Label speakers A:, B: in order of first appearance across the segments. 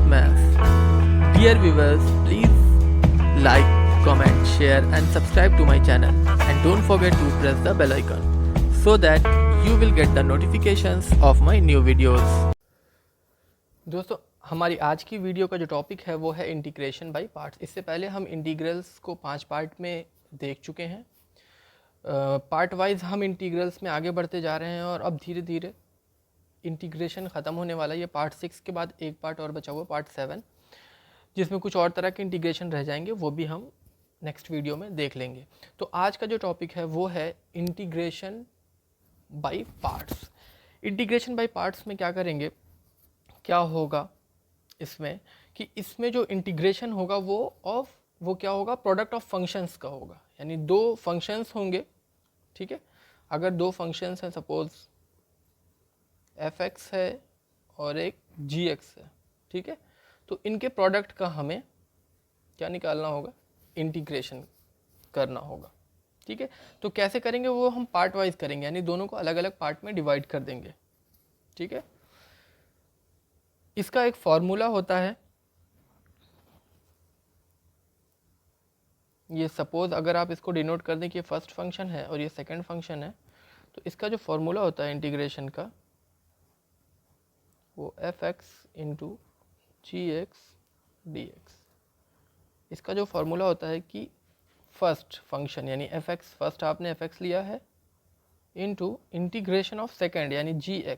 A: math. Dear viewers, please like, comment, share and subscribe to my channel and don't forget to press the bell icon so that you will get the notifications of my new videos. दोस्तों, हमारी आज की video का जो topic है वो है integration by parts. इससे पहले हम इंटीग्रल्स को 5 पार्ट में देख चुके हैं। पार्ट वाइज हम इंटीग्रल्स में आगे बढ़ते जा रहे हैं और अब धीरे धीरे इंटीग्रेशन ख़त्म होने वाला है। ये पार्ट 6 के बाद एक पार्ट और बचा हुआ पार्ट 7, जिसमें कुछ और तरह के इंटीग्रेशन रह जाएंगे, वो भी हम नेक्स्ट वीडियो में देख लेंगे। तो आज का जो टॉपिक है वो है integration by parts. Integration by parts में क्या करेंगे, क्या होगा इसमें कि इसमें जो इंटीग्रेशन होगा वो क्या होगा, प्रोडक्ट ऑफ फंक्शंस का होगा। यानी दो फंक्शंस होंगे, ठीक है। अगर दो फंक्शंस हैं, सपोज f(x) है और एक g(x) है, ठीक है। तो इनके प्रोडक्ट का हमें क्या निकालना होगा, इंटीग्रेशन करना होगा, ठीक है। तो कैसे करेंगे वो हम पार्ट वाइज करेंगे, यानी दोनों को अलग अलग पार्ट में डिवाइड कर देंगे, ठीक है। इसका एक फॉर्मूला होता है, ये सपोज अगर आप इसको डिनोट कर दें कि ये फर्स्ट फंक्शन है और ये सेकंड फंक्शन है, तो इसका जो फॉर्मूला होता है इंटीग्रेशन का वो f(x) इंटू gx dx। इसका जो फॉर्मूला होता है कि फर्स्ट फंक्शन यानी f(x), फर्स्ट आपने f(x) लिया है, इंटू इंटीग्रेशन ऑफ सेकंड यानी gx,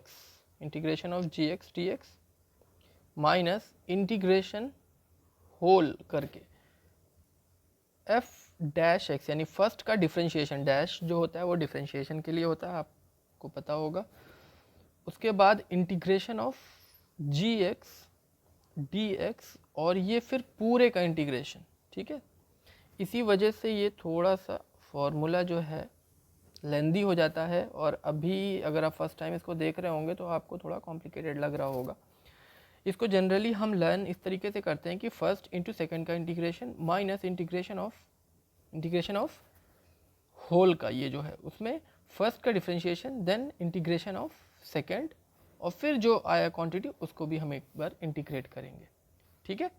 A: integration of gx dx minus integration whole करके f(x) यानी फर्स्ट का डिफरेंशिएशन, डैश जो होता है वो डिफरेंशिएशन के लिए होता है, आपको पता होगा। उसके बाद इंटीग्रेशन ऑफ gx dx और ये फिर पूरे का इंटीग्रेशन, ठीक है। इसी वजह से ये थोड़ा सा फॉर्मूला जो है लेंदी हो जाता है और अभी अगर आप फर्स्ट टाइम इसको देख रहे होंगे तो आपको थोड़ा कॉम्प्लिकेटेड लग रहा होगा। इसको जनरली हम लर्न इस तरीके से करते हैं कि फर्स्ट इंटू सेकेंड का integration minus integration of whole का, ये जो है उसमें फर्स्ट का differentiation, then integration of second और फिर जो आया क्वांटिटी उसको भी हम एक बार इंटीग्रेट करेंगे, ठीक है।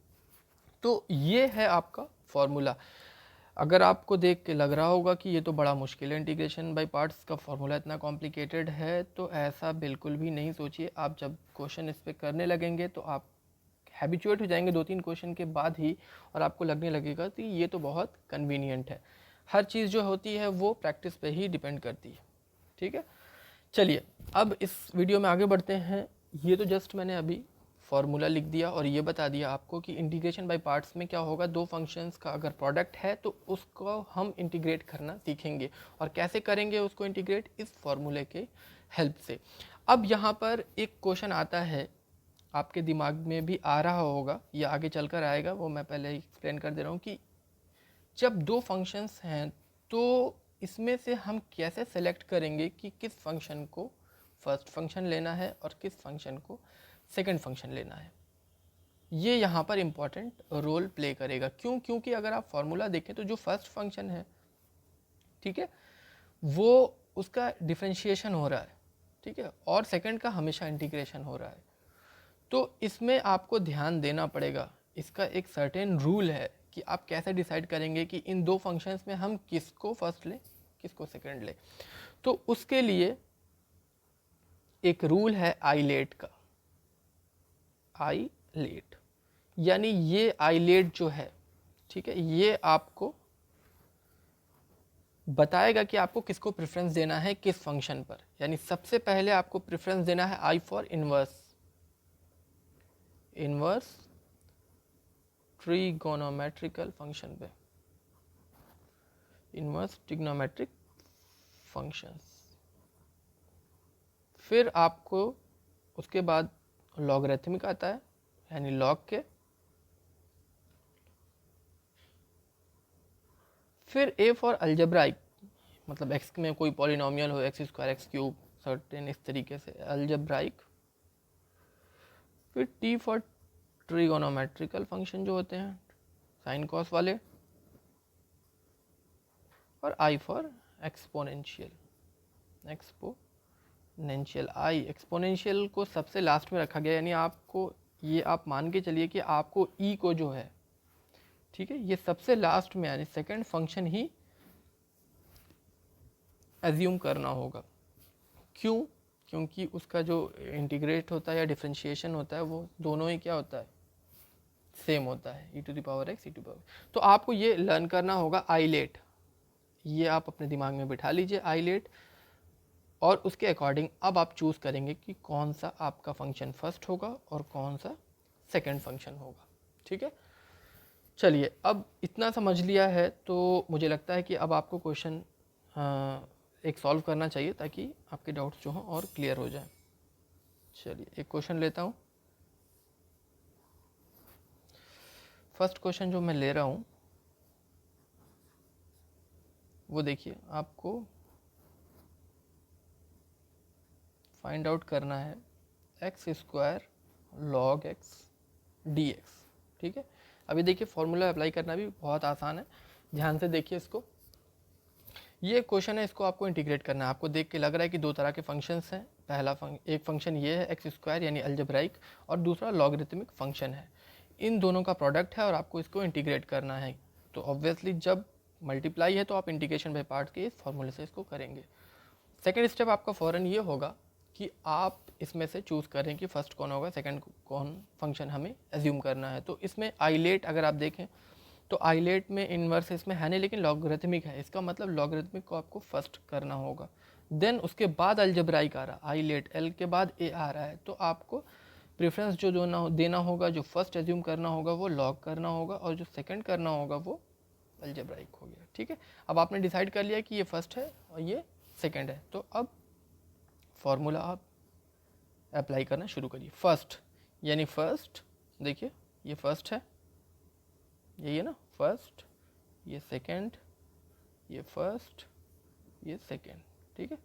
A: तो ये है आपका फॉर्मूला। अगर आपको देख के लग रहा होगा कि ये तो बड़ा मुश्किल है, इंटीग्रेशन बाय पार्ट्स का फॉर्मूला इतना कॉम्प्लिकेटेड है, तो ऐसा बिल्कुल भी नहीं सोचिए। आप जब क्वेश्चन इस पर करने लगेंगे तो आप हैबिचुएट हो जाएंगे 2-3 क्वेश्चन के बाद ही, और आपको लगने लगेगा कि ये तो बहुत कन्वीनियंट है। हर चीज़ जो होती है वो प्रैक्टिस पे ही डिपेंड करती है, ठीक है। चलिए अब इस वीडियो में आगे बढ़ते हैं। ये तो जस्ट मैंने अभी फॉर्मूला लिख दिया और ये बता दिया आपको कि इंटीग्रेशन बाय पार्ट्स में क्या होगा, दो फंक्शंस का अगर प्रोडक्ट है तो उसको हम इंटीग्रेट करना सीखेंगे, और कैसे करेंगे उसको इंटीग्रेट, इस फॉर्मूले के हेल्प से। अब यहाँ पर एक क्वेश्चन आता है, आपके दिमाग में भी आ रहा होगा या आगे चलकर आएगा, वो मैं पहले एक्सप्लेन कर दे रहा हूँ कि जब दो फंक्शंस हैं तो इसमें से हम कैसे सेलेक्ट करेंगे कि किस फंक्शन को फर्स्ट फंक्शन लेना है और किस फंक्शन को सेकंड फंक्शन लेना है। ये यहाँ पर इम्पॉर्टेंट रोल प्ले करेगा। क्यों? क्योंकि अगर आप फॉर्मूला देखें तो जो फर्स्ट फंक्शन है, ठीक है, वो उसका डिफरेंशिएशन हो रहा है, ठीक है, और सेकंड का हमेशा इंटीग्रेशन हो रहा है। तो इसमें आपको ध्यान देना पड़ेगा, इसका एक सर्टेन रूल है कि आप कैसे डिसाइड करेंगे कि इन दो फंक्शंस में हम किसको फर्स्ट लें किसको सेकंड लें। तो उसके लिए एक रूल है आइलेट का। आइलेट यानी ये आइलेट जो है, ठीक है, ये आपको बताएगा कि आपको किसको प्रेफरेंस देना है किस फंक्शन पर। यानी सबसे पहले आपको प्रेफरेंस देना है I for inverse trigonometrical function पे, इनवर्स ट्रिग्नोमेट्रिक फंक्शंस। फिर आपको उसके बाद लॉगरिथमिक आता है, यानी लॉग के। फिर ए फॉर अलजेब्राइक, मतलब एक्स में कोई पॉलिनोमियल हो, x square x cube certain, इस तरीके से अलजेब्राइक। फिर टी फॉर ट्रिगोनोमेट्रिकल फंक्शन जो होते हैं साइन कॉस वाले, और I for exponential. I exponential को सबसे लास्ट में रखा गया, यानी आपको ये आप मान के चलिए कि आपको ई को जो है, ठीक है, ये सबसे लास्ट में यानी सेकंड फंक्शन ही एज्यूम करना होगा। क्यों? क्योंकि उसका जो इंटीग्रेट होता है या डिफरेंशिएशन होता है वो दोनों ही क्या होता है, सेम होता है, e to the power x e to power. तो आपको ये लर्न करना होगा आइलेट, ये आप अपने दिमाग में बिठा लीजिए आइलेट, और उसके अकॉर्डिंग अब आप चूज़ करेंगे कि कौन सा आपका फंक्शन फर्स्ट होगा और कौन सा सेकंड फंक्शन होगा। ठीक है, चलिए अब इतना समझ लिया है तो मुझे लगता है कि अब आपको क्वेश्चन एक सॉल्व करना चाहिए ताकि आपके डाउट्स जो हों और क्लियर हो जाए। चलिए एक क्वेश्चन लेता हूँ। फर्स्ट क्वेश्चन जो मैं ले रहा हूँ वो देखिए, आपको फाइंड आउट करना है x square log x D x. ठीक है, अभी देखिए फॉर्मूला अप्लाई करना भी बहुत आसान है, ध्यान से देखिए इसको। ये क्वेश्चन है, इसको आपको इंटीग्रेट करना है। आपको देख के लग रहा है कि दो तरह के फंक्शंस हैं, पहला एक फंक्शन ये है एक्स स्क्वायर यानी अलजेब्राइक, और दूसरा लॉगरिथमिक फंक्शन है। इन दोनों का प्रोडक्ट है और आपको इसको इंटीग्रेट करना है। तो ऑब्वियसली जब मल्टीप्लाई है तो आप इंटीग्रेशन बाय पार्ट के इस फॉर्मूले से इसको करेंगे। सेकेंड स्टेप आपका फ़ौरन ये होगा कि आप इसमें से चूज़ करें कि फर्स्ट कौन होगा, सेकंड कौन फंक्शन हमें एज्यूम करना है। तो इसमें आइलेट अगर आप देखें तो आइलेट में इन्वर्स इसमें है नहीं, लेकिन लॉगरिथमिक है, इसका मतलब लॉगरिथमिक को आपको फर्स्ट करना होगा। देन उसके बाद अलजेब्राइक आ रहा, आइलेट एल के बाद ए आ रहा है, तो आपको प्रेफरेंस जो देना होगा, जो फर्स्ट एज्यूम करना होगा वो लॉग करना होगा, और जो सेकंड करना होगा वो अलजेब्राइक हो गया। ठीक है, अब आपने डिसाइड कर लिया कि ये फर्स्ट है और ये सेकंड है, तो अब फॉर्मूला आप अप्लाई करना शुरू करिए। फर्स्ट यानी फर्स्ट, देखिए ये फर्स्ट है, यही है ना फर्स्ट, ये सेकंड, ये फर्स्ट, ये सेकंड। ठीक है,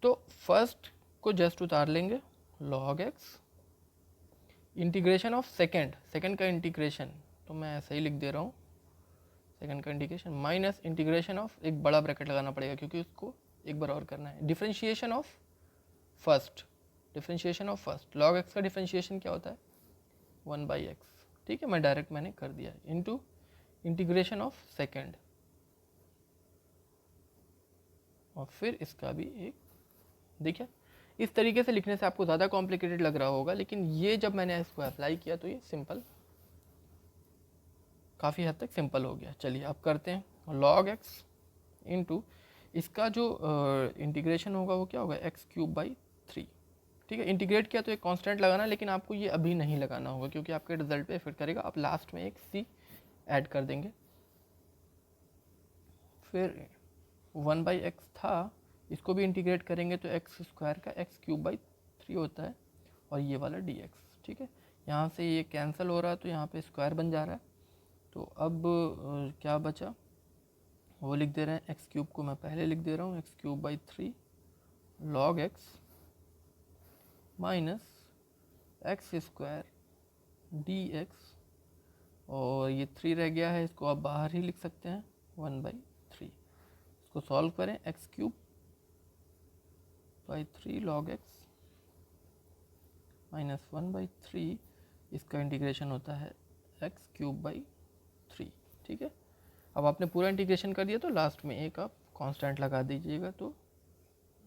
A: तो फर्स्ट को जस्ट उतार लेंगे, log x integration of second, second का इंटीग्रेशन तो मैं ऐसे ही लिख दे रहा हूँ, सेकंड का इंटीग्रेशन माइनस इंटीग्रेशन ऑफ, एक बड़ा ब्रैकेट लगाना पड़ेगा क्योंकि उसको एक बार और करना है, differentiation of first, differentiation of first, log x का डिफरेंशिएशन क्या होता है 1/x। ठीक है, मैं डायरेक्ट मैंने कर दिया, इनटू इंटीग्रेशन ऑफ सेकंड, और फिर इसका भी एक, देखिए इस तरीके से लिखने से आपको ज़्यादा कॉम्प्लिकेटेड लग रहा होगा, लेकिन ये जब मैंने इसको अप्लाई किया तो ये सिंपल, काफ़ी हद तक सिंपल हो गया। चलिए अब करते हैं लॉग एक्स इंटू इसका जो इंटीग्रेशन होगा वो क्या होगा x³/3। ठीक है, इंटीग्रेट किया तो एक कांस्टेंट लगाना, लेकिन आपको ये अभी नहीं लगाना होगा क्योंकि आपके रिजल्ट पे इफेक्ट करेगा। आप लास्ट में एक c ऐड कर देंगे, फिर 1/x था, इसको भी इंटीग्रेट करेंगे तो एक्स स्क्वायर का x³/3 होता है, और ये वाला dx। ठीक है, यहाँ से ये कैंसिल हो रहा है तो यहाँ पे स्क्वायर बन जा रहा है। तो अब क्या बचा वो लिख दे रहे हैं, x³ को मैं पहले लिख दे रहा हूँ, x³/3 log x minus x square dx, और ये 3 रह गया है, इसको आप बाहर ही लिख सकते हैं 1/3। इसको सॉल्व करें, x³/3 log x माइनस 1/3, इसका इंटीग्रेशन होता है x³/3। ठीक है, अब आपने पूरा इंटीग्रेशन कर दिया तो लास्ट में एक आप कांस्टेंट लगा दीजिएगा तो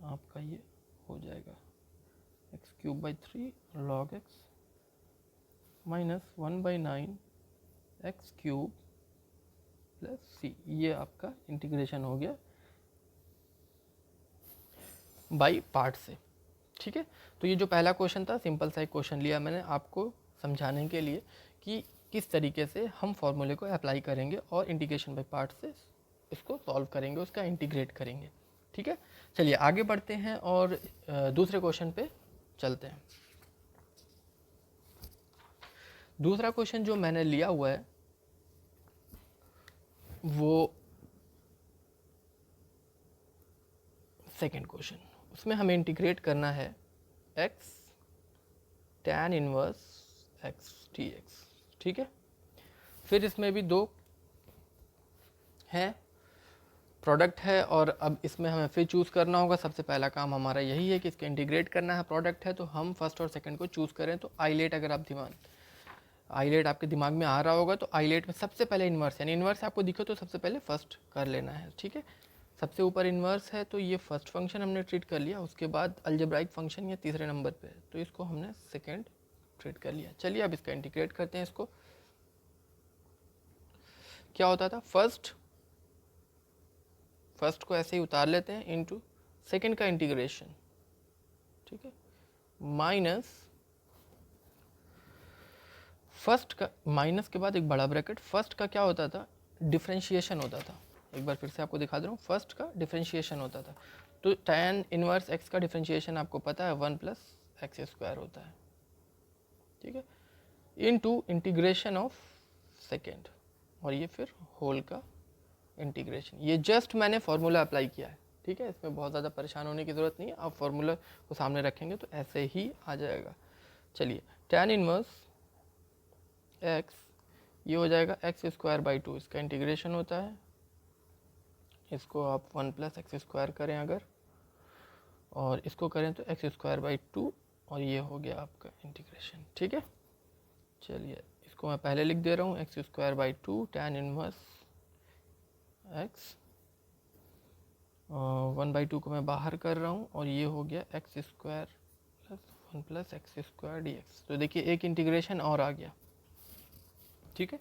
A: आपका ये हो जाएगा x³/3 log x minus 1/9 x³ plus c, ये आपका इंटीग्रेशन हो गया बाई पार्ट से। ठीक है, तो ये जो पहला क्वेश्चन था सिंपल सा एक क्वेश्चन लिया मैंने आपको समझाने के लिए कि किस तरीके से हम फॉर्मूले को अप्लाई करेंगे और इंटीग्रेशन बाय पार्ट से इसको सॉल्व करेंगे, उसका इंटीग्रेट करेंगे। ठीक है, चलिए आगे बढ़ते हैं और दूसरे क्वेश्चन पे चलते हैं। दूसरा क्वेश्चन जो मैंने लिया हुआ है वो सेकंड क्वेश्चन, उसमें हमें इंटीग्रेट करना है x tan inverse x dx। ठीक है, फिर इसमें भी दो हैं, प्रोडक्ट है और अब इसमें हमें फिर चूज़ करना होगा। सबसे पहला काम हमारा यही है कि इसके इंटीग्रेट करना है। प्रोडक्ट है तो हम फर्स्ट और सेकंड को चूज़ करें। तो आइलेट अगर आप आइलेट आपके दिमाग में आ रहा होगा तो आइलेट में सबसे पहले इन्वर्स, यानी इन्वर्स आपको दिखे तो सबसे पहले फर्स्ट कर लेना है, ठीक है। सबसे ऊपर इन्वर्स है तो ये फर्स्ट फंक्शन हमने ट्रीट कर लिया। उसके बाद अलजेब्राइक फंक्शन ये तीसरे नंबर पे है तो इसको हमने सेकंड ट्रीट कर लिया। चलिए अब इसका इंटीग्रेट करते हैं। इसको क्या होता था, फर्स्ट को ऐसे ही उतार लेते हैं इनटू सेकंड का इंटीग्रेशन, ठीक है, माइनस फर्स्ट का, माइनस के बाद एक बड़ा ब्रैकेट। फर्स्ट का क्या होता था, डिफरेंशिएशन होता था। एक बार फिर से आपको दिखा दे रहा हूँ, फर्स्ट का डिफरेंशिएशन होता था। तो tan इनवर्स x का डिफरेंशिएशन आपको पता है 1 प्लस एक्स स्क्वायर होता है, ठीक है, इनटू इंटीग्रेशन ऑफ सेकेंड, और ये फिर होल का इंटीग्रेशन। ये जस्ट मैंने फार्मूला अप्लाई किया है, ठीक है, इसमें बहुत ज़्यादा परेशान होने की ज़रूरत नहीं है। आप फार्मूला को सामने रखेंगे तो ऐसे ही आ जाएगा। चलिए tan इनवर्स x ये हो जाएगा एक्स स्क्वायर बाई 2, इसका इंटीग्रेशन होता है। इसको आप 1 प्लस एक्स स्क्वायर करें अगर, और इसको करें तो एक्स स्क्वायर बाई 2, और ये हो गया आपका इंटीग्रेशन, ठीक है। चलिए इसको मैं पहले लिख दे रहा हूँ, x square by 2 tan inverse x, 1/2 को मैं बाहर कर रहा हूँ, और ये हो गया x square plus 1 plus x square D x. तो देखिए एक इंटीग्रेशन और आ गया, ठीक है।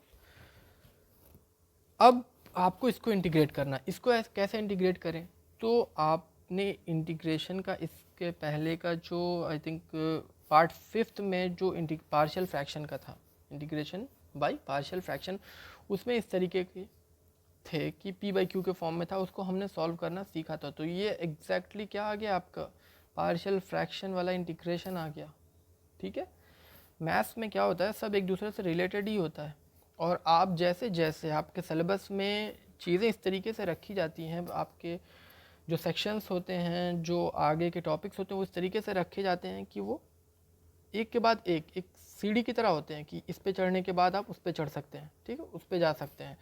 A: अब आपको इसको इंटीग्रेट करना है। इसको कैसे इंटीग्रेट करें, तो आपने इंटीग्रेशन का इसके पहले का जो आई थिंक पार्ट 5th में जो पार्शियल फ्रैक्शन का था, इंटीग्रेशन बाय पार्शियल फ्रैक्शन, उसमें इस तरीके के थे कि p बाई क्यू के फॉर्म में था, उसको हमने सॉल्व करना सीखा था। तो ये एग्जैक्टली क्या आ गया, आपका पार्शियल फ्रैक्शन वाला इंटीग्रेशन आ गया, ठीक है। मैथ्स में क्या होता है, सब एक दूसरे से रिलेटेड ही होता है, और आप जैसे जैसे आपके सिलेबस में चीज़ें इस तरीके से रखी जाती हैं, आपके जो सेक्शंस होते हैं, जो आगे के टॉपिक्स होते हैं, वो इस तरीके से रखे जाते हैं कि वो एक के बाद एक सीढ़ी की तरह होते हैं, कि इस पे चढ़ने के बाद आप उस पे चढ़ सकते हैं, ठीक है, उस पे जा सकते हैं।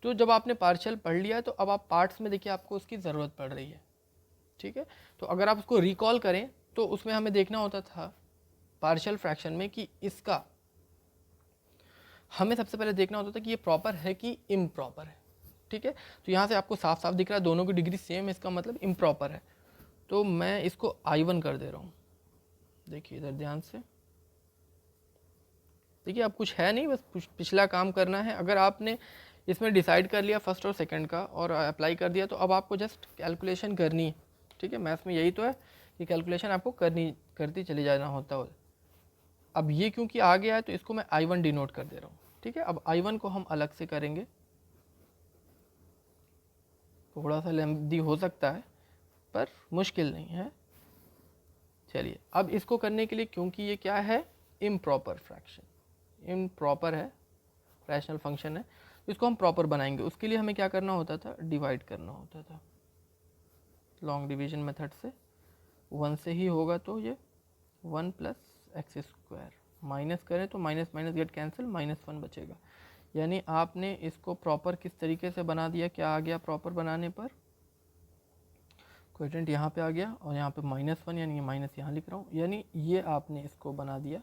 A: तो जब आपने पार्शियल पढ़ लिया तो अब आप पार्ट्स में देखिए आपको उसकी ज़रूरत पड़ रही है, ठीक है। तो अगर आप उसको रिकॉल करें तो उसमें हमें देखना होता था पार्शियल फ्रैक्शन में कि इसका हमें सबसे पहले देखना होता था कि ये प्रॉपर है कि इम्प्रॉपर है, ठीक है। तो यहाँ से आपको साफ साफ दिख रहा है दोनों की डिग्री सेम है, इसका मतलब इम्प्रॉपर है। तो मैं इसको I1 कर दे रहा हूँ, देखिए इधर ध्यान से, देखिए अब कुछ है नहीं, बस पिछला काम करना है। अगर आपने इसमें डिसाइड कर लिया फर्स्ट और सेकंड का और अप्लाई कर दिया, तो अब आपको जस्ट कैलकुलेशन करनी है, ठीक है। मैथ्स में यही तो है कि कैलकुलेशन आपको करती चली जाना होता है। अब ये क्योंकि आ गया है तो इसको मैं I1 डिनोट कर दे रहा हूँ, ठीक है। अब I1 को हम अलग से करेंगे, थोड़ा सा लेंथी हो सकता है पर मुश्किल नहीं है। चलिए अब इसको करने के लिए, क्योंकि ये क्या है, इम्प्रॉपर फ्रैक्शन, इम्प्रॉपर है, रैशनल फंक्शन है, तो इसको हम प्रॉपर बनाएंगे। उसके लिए हमें क्या करना होता था, डिवाइड करना होता था लॉन्ग डिवीजन मेथड से। 1 से ही होगा तो ये 1 प्लस एक्स स्क्वायर, माइनस करें तो माइनस माइनस गेट कैंसिल, -1 बचेगा। यानी आपने इसको प्रॉपर किस तरीके से बना दिया, क्या आ गया प्रॉपर बनाने पर, क्वोटिएंट यहाँ पे आ गया और यहाँ पे -1, यानी ये माइनस यहाँ लिख रहा हूँ, यानी ये आपने इसको बना दिया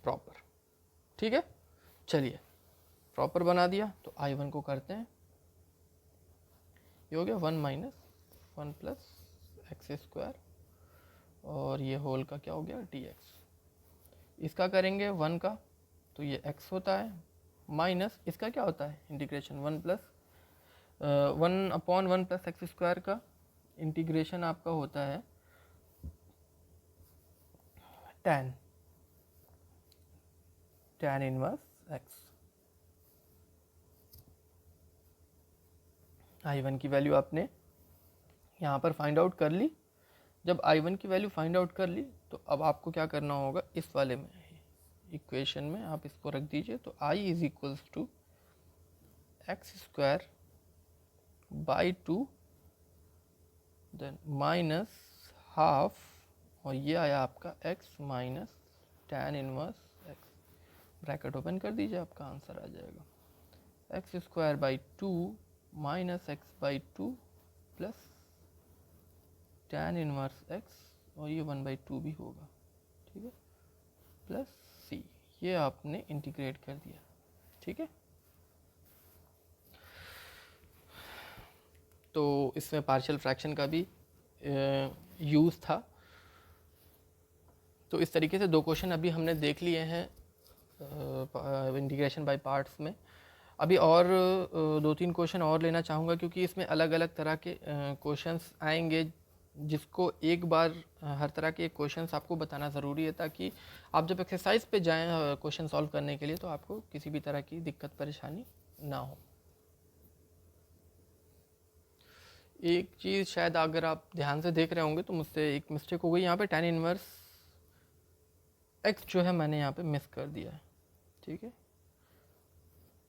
A: प्रॉपर, ठीक है। चलिए प्रॉपर बना दिया तो I1 को करते हैं, ये हो गया 1 माइनस 1 प्लस एक्स स्क्वायर, और ये होल का क्या हो गया dx। इसका करेंगे 1 का तो ये x होता है, माइनस इसका क्या होता है integration 1 plus 1/1 plus x square का इंटीग्रेशन आपका होता है tan इनवर्स x। I1 की वैल्यू आपने यहाँ पर फाइंड आउट कर ली। जब I1 की वैल्यू फाइंड आउट कर ली तो अब आपको क्या करना होगा, इस वाले में इक्वेशन में आप इसको रख दीजिए। तो I is equals to x square by 2 then minus half, और ये आया आपका x minus tan inverse x, bracket open कर दीजिए, आपका आंसर आ जाएगा x square by 2 minus x by 2 plus tan inverse x, और ये 1/2 भी होगा, ठीक है, प्लस c। ये आपने इंटीग्रेट कर दिया, ठीक है। तो इसमें पार्शियल फ्रैक्शन का भी यूज़ था। तो इस तरीके से दो क्वेश्चन अभी हमने देख लिए हैं इंटीग्रेशन बाय पार्ट्स में। अभी और दो तीन क्वेश्चन और लेना चाहूँगा, क्योंकि इसमें अलग अलग तरह के क्वेश्चंस आएंगे, जिसको एक बार हर तरह के क्वेश्चंस आपको बताना ज़रूरी है, ताकि आप जब एक्सरसाइज पे जाएं क्वेश्चन सॉल्व करने के लिए, तो आपको किसी भी तरह की दिक्कत परेशानी ना हो। एक चीज़ शायद अगर आप ध्यान से देख रहे होंगे तो मुझसे एक मिस्टेक हो गई यहाँ पे, tan इनवर्स x जो है मैंने यहाँ पे मिस कर दिया है, ठीक है।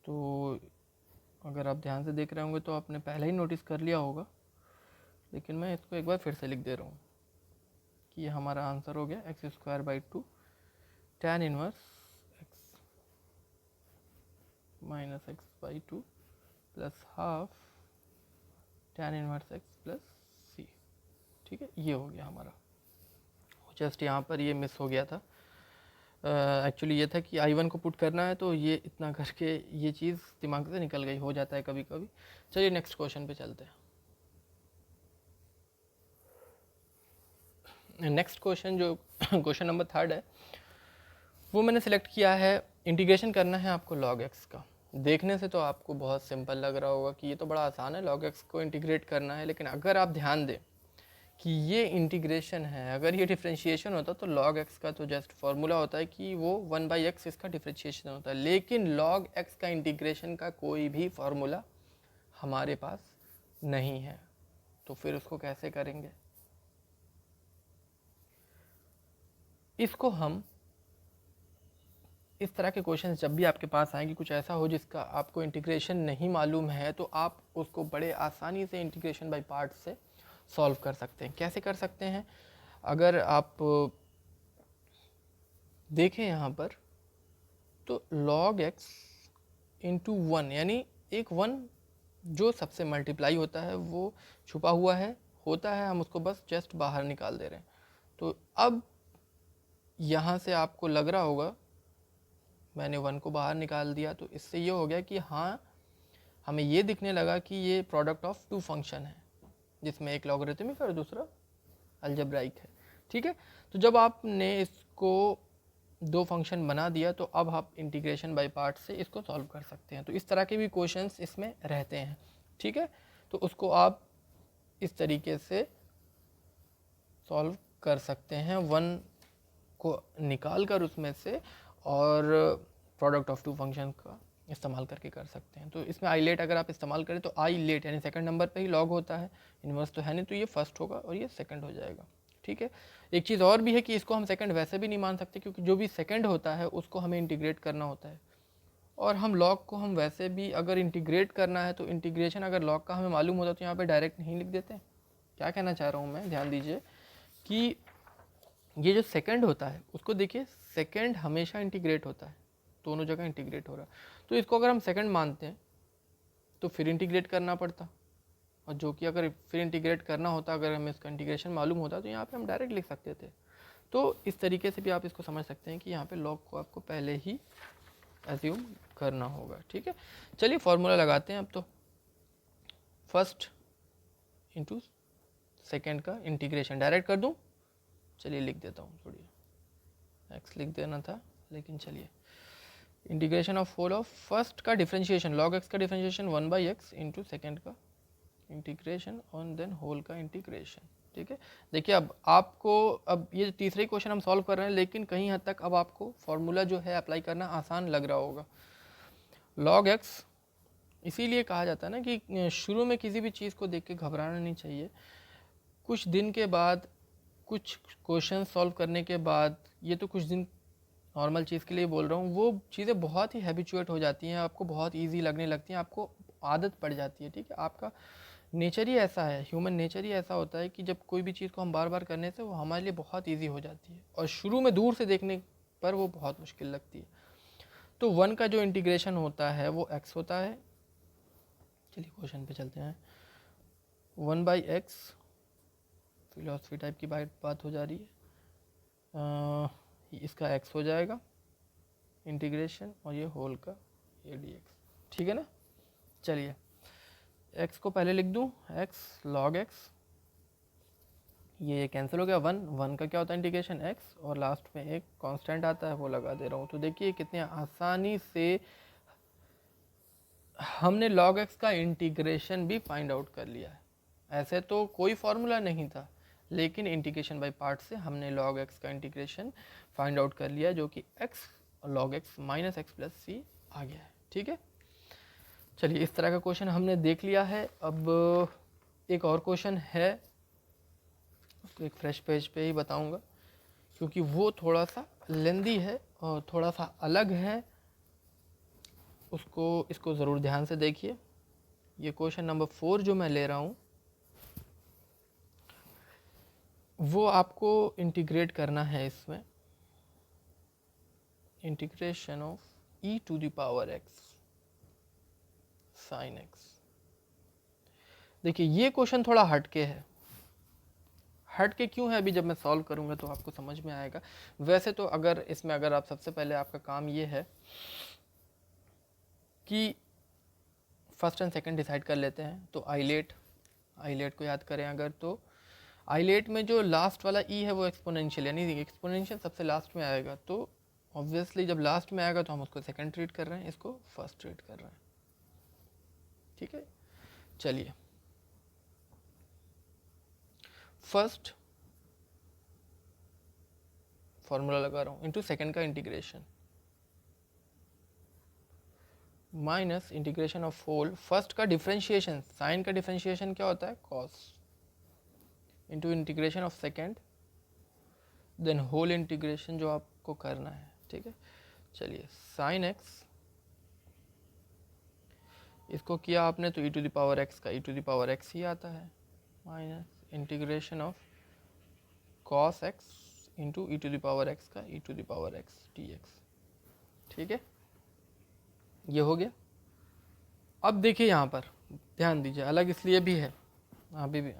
A: तो अगर आप ध्यान से देख रहे होंगे तो आपने पहले ही नोटिस कर लिया होगा, लेकिन मैं इसको एक बार फिर से लिख दे रहा हूँ कि ये हमारा आंसर हो गया x²/2 tan inverse x minus x/2 plus half tan inverse x plus c, ठीक है। ये हो गया हमारा, जस्ट यहाँ पर ये मिस हो गया था। एक्चुअली ये था कि I1 को पुट करना है, तो ये इतना करके ये चीज़ दिमाग से निकल गई, हो जाता है कभी कभी। चलिए नेक्स्ट क्वेश्चन पे चलते हैं। नेक्स्ट क्वेश्चन जो क्वेश्चन नंबर 3 है, वो मैंने सिलेक्ट किया है, इंटीग्रेशन करना है आपको log x का। देखने से तो आपको बहुत सिंपल लग रहा होगा कि ये तो बड़ा आसान है, log x को इंटीग्रेट करना है, लेकिन अगर आप ध्यान दें कि ये इंटीग्रेशन है, अगर ये डिफ्रेंशिएशन होता तो log x का तो जस्ट फार्मूला होता है कि वो 1/x इसका डिफ्रेंशिएशन होता है, लेकिन log x का इंटीग्रेशन का कोई भी फार्मूला हमारे पास नहीं है। तो फिर उसको कैसे करेंगे? इसको हम इस तरह के क्वेश्चन जब भी आपके पास आएंगे, कुछ ऐसा हो जिसका आपको इंटीग्रेशन नहीं मालूम है, तो आप उसको बड़े आसानी से इंटीग्रेशन बाय पार्ट से सॉल्व कर सकते हैं। कैसे कर सकते हैं? अगर आप देखें यहाँ पर, तो log x इंटू 1, यानी एक 1 जो सबसे मल्टीप्लाई होता है वो छुपा हुआ है, होता है, हम उसको बस जस्ट बाहर निकाल दे रहे हैं। तो अब यहाँ से आपको लग रहा होगा मैंने 1 को बाहर निकाल दिया, तो इससे ये हो गया कि हाँ, हमें ये दिखने लगा कि ये प्रोडक्ट ऑफ 2 फंक्शन है, जिसमें एक लॉगरिथमिक और दूसरा अलजेब्राइक है, ठीक है। तो जब आपने इसको 2 फंक्शन बना दिया, तो अब आप इंटीग्रेशन बाय पार्ट से इसको सॉल्व कर सकते हैं। तो इस तरह के भी क्वेश्चंस इसमें रहते हैं, ठीक है। तो उसको आप इस तरीके से सॉल्व कर सकते हैं, 1 को निकाल कर उसमें से, और प्रोडक्ट ऑफ 2 फंक्शन का इस्तेमाल करके कर सकते हैं। तो इसमें आई लेट अगर आप इस्तेमाल करें तो आई लेट यानी सेकंड नंबर पे ही लॉग होता है, इन्वर्स तो है नहीं, तो ये फर्स्ट होगा और ये सेकंड हो जाएगा, ठीक है। एक चीज़ और भी है कि इसको हम सेकंड वैसे भी नहीं मान सकते, क्योंकि जो भी सेकंड होता है उसको हमें इंटीग्रेट करना होता है, और हम लॉग को हम वैसे भी अगर इंटीग्रेट करना है, तो इंटीग्रेशन अगर लॉग का हमें मालूम होता तो यहाँ पर डायरेक्ट नहीं लिख देते। क्या कहना चाह रहा हूँ मैं, ध्यान दीजिए कि ये जो सेकंड होता है उसको देखिए, सेकंड हमेशा इंटीग्रेट होता है, दोनों जगह इंटीग्रेट हो रहा है। तो इसको अगर हम सेकंड मानते हैं तो फिर इंटीग्रेट करना पड़ता, और जो कि अगर फिर इंटीग्रेट करना होता, अगर हमें इसका इंटीग्रेशन मालूम होता, तो यहाँ पे हम डायरेक्ट लिख सकते थे। तो इस तरीके से भी आप इसको समझ सकते हैं कि यहाँ पे लॉग को आपको पहले ही एज्यूम करना होगा, ठीक है। चलिए फॉर्मूला लगाते हैं अब। तो फर्स्ट इंटू सेकेंड का इंटीग्रेशन डायरेक्ट कर दूँ, चलिए लिख देता हूँ, थोड़ी एक्स लिख देना था, लेकिन चलिए, integration of whole of first का डिफरेंशिएशन, लॉग एक्स का डिफरेंशिएशन 1/x इंटू सेकेंड का इंटीग्रेशन और देन होल का इंटीग्रेशन, ठीक है। देखिए अब आपको, अब ये तीसरे क्वेश्चन हम सॉल्व कर रहे हैं, लेकिन कहीं हद तक अब आपको फॉर्मूला जो है अप्लाई करना आसान लग रहा होगा। लॉग एक्स इसीलिए कहा जाता है ना कि शुरू में किसी भी चीज़ को देख के घबराना नहीं चाहिए। कुछ दिन के बाद, कुछ क्वेश्चन सॉल्व करने के बाद, ये तो कुछ दिन नॉर्मल चीज़ के लिए बोल रहा हूँ, वो चीज़ें बहुत ही हैबिचुएट हो जाती हैं, आपको बहुत इजी लगने लगती हैं, आपको आदत पड़ जाती है, ठीक है। आपका नेचर ही ऐसा है, ह्यूमन नेचर ही ऐसा होता है कि जब कोई भी चीज़ को हम बार बार करने से वो हमारे लिए बहुत ईजी हो जाती है, और शुरू में दूर से देखने पर वो बहुत मुश्किल लगती है। तो 1 का जो इंटीग्रेशन होता है वो x होता है। चलिए क्वेश्चन पे चलते हैं। 1/x, फिलोसफी टाइप की बात हो जा रही है, इसका x हो जाएगा इंटीग्रेशन, और ये होल का ये dx, ठीक है ना। चलिए x को पहले लिख दूँ, x log x, ये कैंसिल हो गया, 1 का क्या होता है इंटीग्रेशन x, और लास्ट में एक कांस्टेंट आता है वो लगा दे रहा हूँ। तो देखिए कितने आसानी से हमने log x का इंटीग्रेशन भी फाइंड आउट कर लिया है। ऐसे तो कोई फॉर्मूला नहीं था, लेकिन इंटीग्रेशन बाय पार्ट से हमने log x का इंटीग्रेशन फाइंड आउट कर लिया, जो कि x log x minus x plus C आ गया है, ठीक है। चलिए इस तरह का क्वेश्चन हमने देख लिया है। अब एक और क्वेश्चन है, उसको एक फ्रेश पेज पे ही बताऊंगा, क्योंकि वो थोड़ा सा लेंदी है और थोड़ा सा अलग है, इसको ज़रूर ध्यान से देखिए। ये क्वेश्चन नंबर 4 जो मैं ले रहा हूँ, वो आपको इंटीग्रेट करना है इसमें, integration of e to the power x sin x। देखिए ये क्वेश्चन थोड़ा हटके है। हटके क्यों है, अभी जब मैं सॉल्व करूँगा तो आपको समझ में आएगा। वैसे तो अगर इसमें अगर आप सबसे पहले आपका काम ये है कि फर्स्ट एंड सेकंड डिसाइड कर लेते हैं, तो आइलेट को याद करें अगर, तो आइलेट में जो लास्ट वाला ई है वो एक्सपोनेंशियल, यानी एक्सपोनेंशियल सबसे लास्ट में आएगा, तो ऑब्वियसली जब लास्ट में आएगा तो हम उसको सेकंड ट्रीट कर रहे हैं, इसको फर्स्ट ट्रीट कर रहे हैं, ठीक है। चलिए फर्स्ट फॉर्मूला लगा रहा हूँ, इंटू सेकंड का integration minus integration of whole first का डिफरेंशिएशन, साइन का डिफरेंशिएशन क्या होता है cos, into integration of second, then whole integration जो आपको करना है, ठीक है। चलिए साइन एक्स, इसको किया आपने तो e to the power x का e to the power x ही आता है, minus integration of cos x into e to the power x का e to the power x dx, ठीक है। ये हो गया। अब देखिए यहाँ पर ध्यान दीजिए, अलग इसलिए भी है, अभी भी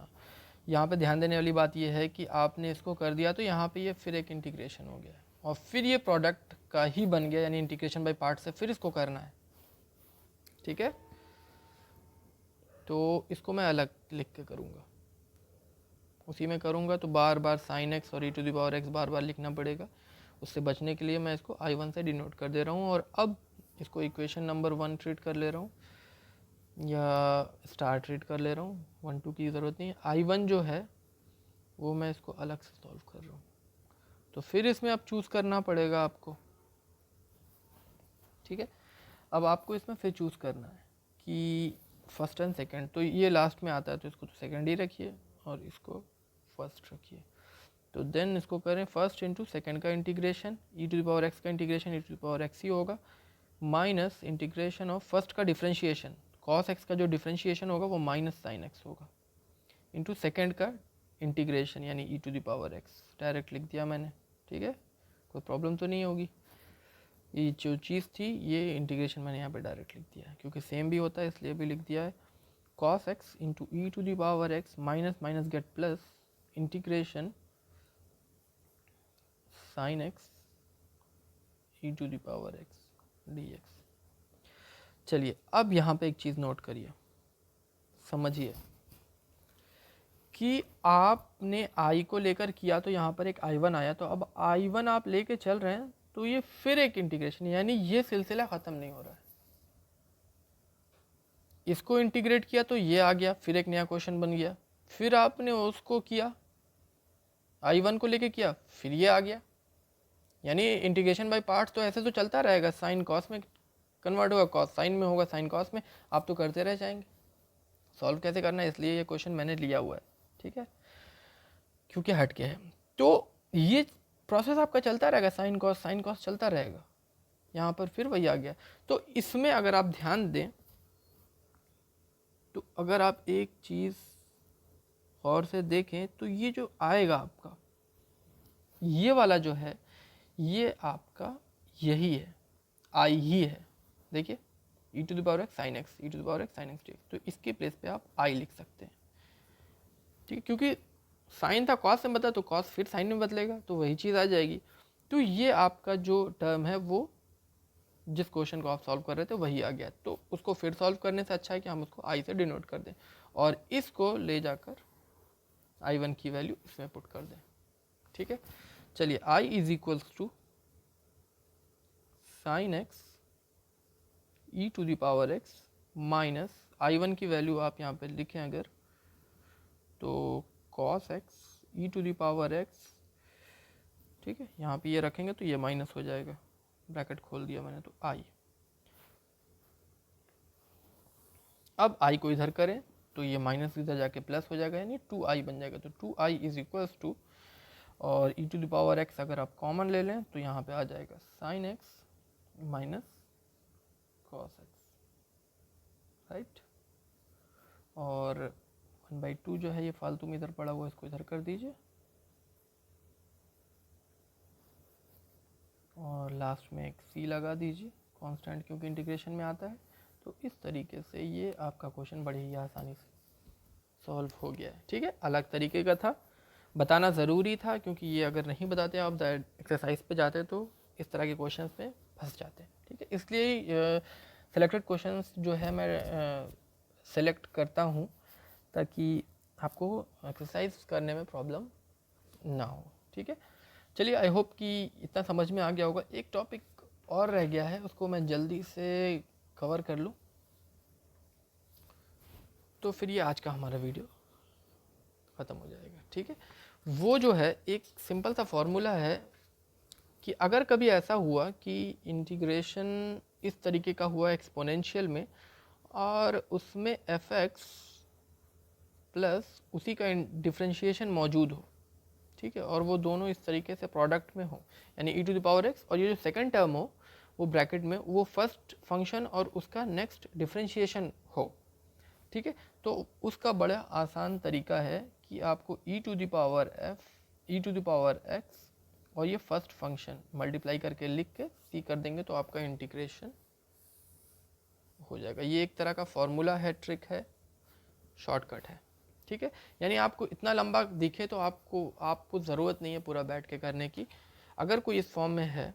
A: यहाँ पे ध्यान देने वाली बात ये है कि आपने इसको कर दिया तो यहाँ पे ये फिर एक इंटीग्रेशन हो गया, और फिर ये प्रोडक्ट का ही बन गया, यानी इंटीग्रेशन बाय पार्ट से फिर इसको करना है, ठीक है। तो इसको मैं अलग लिख के करूँगा, उसी में करूँगा तो बार बार साइन एक्स और e to the power x बार बार लिखना पड़ेगा। उससे बचने के लिए मैं इसको I1 से डिनोट कर दे रहा हूँ, और अब इसको इक्वेशन नंबर 1 ट्रीट कर ले रहा हूँ, या स्टार ट्रीट कर ले रहा हूँ, 1 2 की ज़रूरत नहीं है। I1 जो है वो मैं इसको अलग से सॉल्व कर रहा हूँ, तो फिर इसमें अब चूज़ करना पड़ेगा आपको, ठीक है। अब आपको इसमें फिर चूज़ करना है कि फर्स्ट एंड सेकंड, तो ये लास्ट में आता है तो इसको तो सेकंड ही रखिए और इसको फर्स्ट रखिए। तो देन इसको करें फर्स्ट इंटू सेकेंड का integration, e to the power x का integration e to the power x ही होगा, माइनस इंटीग्रेशन ऑफ फर्स्ट का डिफरेंशिएशन, cos x का जो डिफरेंशिएशन होगा वो माइनस साइन x होगा, इंटू सेकेंड का इंटीग्रेशन यानी e to the power x, direct लिख दिया मैंने, ठीक है। कोई प्रॉब्लम तो नहीं होगी। ये जो चीज़ थी ये इंटीग्रेशन मैंने यहाँ पे डायरेक्ट लिख दिया है, क्योंकि सेम भी होता है इसलिए भी लिख दिया है। cos x into e to the power x minus minus get plus integration sin x e to the power x dx। चलिए अब यहाँ पे एक चीज़ नोट करिए, समझिए कि आपने i को लेकर किया तो यहाँ पर एक I1 आया, तो अब I1 आप लेके चल रहे हैं तो ये फिर एक इंटीग्रेशन, यानी ये सिलसिला ख़त्म नहीं हो रहा है। इसको इंटीग्रेट किया तो ये आ गया, फिर एक नया क्वेश्चन बन गया, फिर आपने उसको किया I1 को लेके किया, फिर ये आ गया, यानी इंटीग्रेशन बाय पार्ट्स तो ऐसे तो चलता रहेगा, साइन कॉस में कन्वर्ट होगा, कॉस साइन में होगा, साइन कॉस में, आप तो करते रह जाएंगे। सॉल्व कैसे करना है, इसलिए ये क्वेश्चन मैंने लिया हुआ है, ठीक है, क्योंकि हट के है। तो ये प्रोसेस आपका चलता रहेगा, साइन कॉस चलता रहेगा, यहाँ पर फिर वही आ गया। तो इसमें अगर आप ध्यान दें तो अगर आप एक चीज़ और से देखें तो ये जो आएगा आपका ये वाला जो है ये आपका यही है, आई ही है। देखिए e to the power x sin x e to the power x sin x dx, तो इसके प्लेस पे आप i लिख सकते हैं, ठीक है, क्योंकि साइन था कॉस में बदला तो कॉस फिर साइन में बदलेगा, तो वही चीज़ आ जाएगी। तो ये आपका जो टर्म है वो जिस क्वेश्चन को आप सॉल्व कर रहे थे वही आ गया, तो उसको फिर सॉल्व करने से अच्छा है कि हम उसको आई से डिनोट कर दें और इसको ले जाकर I1 की वैल्यू इसमें पुट कर दें। ठीक है, चलिए I is equals to sine x e to the power x minus I1 की वैल्यू आप यहाँ पे लिखें अगर तो cos x e to the power x. ठीक है, यहाँ पे ये रखेंगे तो ये माइनस हो जाएगा, ब्रैकेट खोल दिया मैंने, तो I। अब I को इधर करें तो ये माइनस इधर जाके प्लस हो जाएगा, यानी 2i बन जाएगा। तो 2i इज इक्वल्स टू, और e to the power x अगर आप कॉमन ले लें तो यहाँ पे आ जाएगा sine x minus cos x, right. और 1/2 जो है ये फालतू में इधर पड़ा हुआ है, इसको इधर कर दीजिए, और लास्ट में एक सी लगा दीजिए कांस्टेंट, क्योंकि इंटीग्रेशन में आता है। तो इस तरीके से ये आपका क्वेश्चन बड़ी ही आसानी से सॉल्व हो गया है। ठीक है, अलग तरीके का था, बताना ज़रूरी था, क्योंकि ये अगर नहीं बताते आप एक्सरसाइज पे जाते तो इस तरह के क्वेश्चंस में फंस जाते हैं। ठीक है, इसलिए सेलेक्टेड क्वेश्चंस जो है मैं सेलेक्ट करता हूँ ताकि आपको एक्सरसाइज करने में प्रॉब्लम ना हो। ठीक है, चलिए आई होप कि इतना समझ में आ गया होगा। एक टॉपिक और रह गया है, उसको मैं जल्दी से कवर कर लूँ तो फिर ये आज का हमारा वीडियो ख़त्म हो जाएगा। ठीक है, वो जो है एक सिंपल सा फॉर्मूला है कि अगर कभी ऐसा हुआ कि इंटीग्रेशन इस तरीके का हुआ एक्सपोनेंशियल में और उसमें एफ एक्स प्लस उसी का डिफ्रेंशिएशन मौजूद हो, ठीक है, और वो दोनों इस तरीके से प्रोडक्ट में हो, यानी ई टू द पावर एक्स और ये जो सेकंड टर्म हो वो ब्रैकेट में वो फर्स्ट फंक्शन और उसका नेक्स्ट डिफ्रेंशिएशन हो। ठीक है, तो उसका बड़ा आसान तरीका है कि आपको e to the power f e to the power x और ये फर्स्ट फंक्शन मल्टीप्लाई करके लिख के सी कर देंगे तो आपका इंटीग्रेशन हो जाएगा। ये एक तरह का फॉर्मूला है, ट्रिक है, शॉर्टकट है। ठीक है, यानी आपको इतना लंबा दिखे तो आपको ज़रूरत नहीं है पूरा बैठ के करने की। अगर कोई इस फॉर्म में है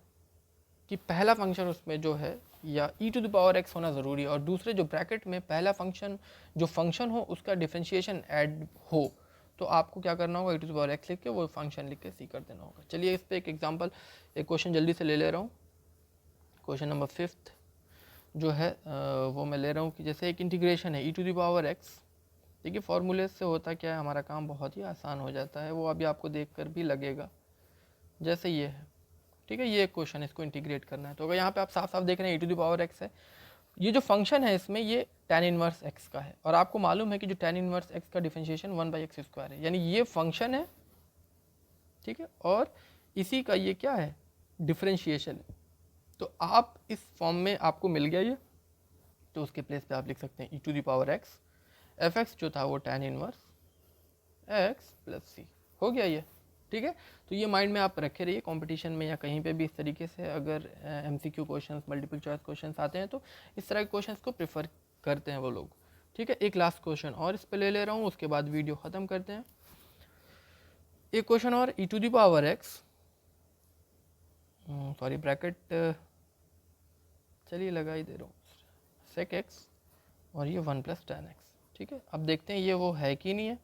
A: कि पहला फंक्शन उसमें जो है या ई टू द पावर एक्स होना ज़रूरी है और दूसरे जो ब्रैकेट में पहला फंक्शन जो फंक्शन हो उसका डिफरेंशिएशन ऐड हो, तो आपको क्या करना होगा, ई टू द पावर एक्स लिख के वो फंक्शन लिख के सी कर देना होगा। चलिए इस पर एक एग्जांपल, एक क्वेश्चन जल्दी से ले ले रहा हूँ। क्वेश्चन नंबर 5 जो है वो मैं ले रहा हूँ कि जैसे एक इंटीग्रेशन है ई टू द पावर एक्स। देखिए फॉर्मूले से होता क्या है, हमारा काम बहुत ही आसान हो जाता है, वो अभी आपको देख कर भी लगेगा। जैसे ये है, ठीक है, ये एक क्वेश्चन, इसको इंटीग्रेट करना है, तो अगर यहाँ पे आप साफ साफ देख रहे हैं e to the power x है, ये जो फंक्शन है इसमें ये tan इनवर्स x का है, और आपको मालूम है कि जो tan इनवर्स x का डिफरेंशिएशन 1/x² है, यानी ये फंक्शन है। ठीक है, और इसी का ये क्या है, डिफरेंशिएशन है। तो आप इस फॉर्म में आपको मिल गया ये, तो उसके प्लेस पे आप लिख सकते हैं e to the power x, f x जो था वो tan inverse x plus C हो गया ये। ठीक है, तो ये माइंड में आप रखे रहिए, कंपटीशन में या कहीं पे भी इस तरीके से अगर MCQ questions, multiple choice questions आते हैं तो इस तरह के क्वेश्चंस को प्रेफर करते हैं वो लोग। ठीक है, एक लास्ट क्वेश्चन और इस पे ले रहा हूँ, उसके बाद वीडियो ख़त्म करते हैं। एक क्वेश्चन और, e to the power x, sorry bracket चलिए लगा ही दे रहा हूँ, सेक एक्स और ये 1 + tan x। ठीक है, अब देखते हैं ये वो है कि नहीं है।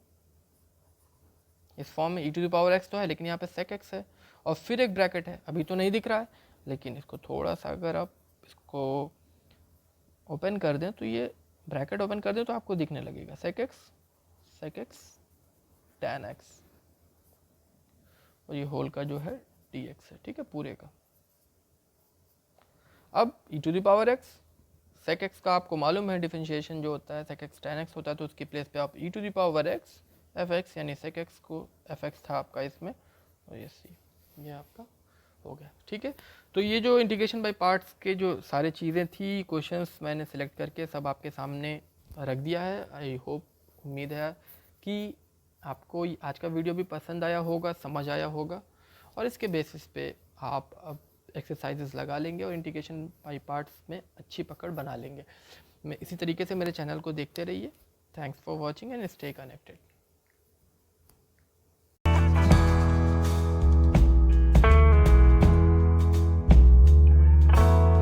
A: इस फॉर्म में ई टू द पावर एक्स तो है, लेकिन यहाँ पे सेक एक्स है और फिर एक ब्रैकेट है, अभी तो नहीं दिख रहा है, लेकिन इसको थोड़ा सा अगर आप इसको ओपन कर दें तो ये ब्रैकेट ओपन कर दें तो आपको दिखने लगेगा सेक एक्स tan x, और ये होल का जो है dx है। ठीक है, पूरे का। अब e to the power x, sec x का आपको मालूम है डिफरेंशिएशन जो होता है सेक एक्स tan x होता है, तो उसकी प्लेस पे आप e to the power x f x, यानी सेक एक्स को एफ एक्स था आपका इसमें, और ये सी, ये आपका हो गया। ठीक है, तो ये जो इंटीग्रेशन बाय पार्ट्स के जो सारी चीज़ें थी, क्वेश्चंस मैंने सिलेक्ट करके सब आपके सामने रख दिया है। आई होप, उम्मीद है कि आपको आज का वीडियो भी पसंद आया होगा, समझ आया होगा, और इसके बेसिस पे आप अब एक्सरसाइजेस लगा लेंगे और इंटीग्रेशन बाय पार्ट्स में अच्छी पकड़ बना लेंगे। मैं इसी तरीके से मेरे चैनल को देखते रहिए। Thanks for watching and stay connected.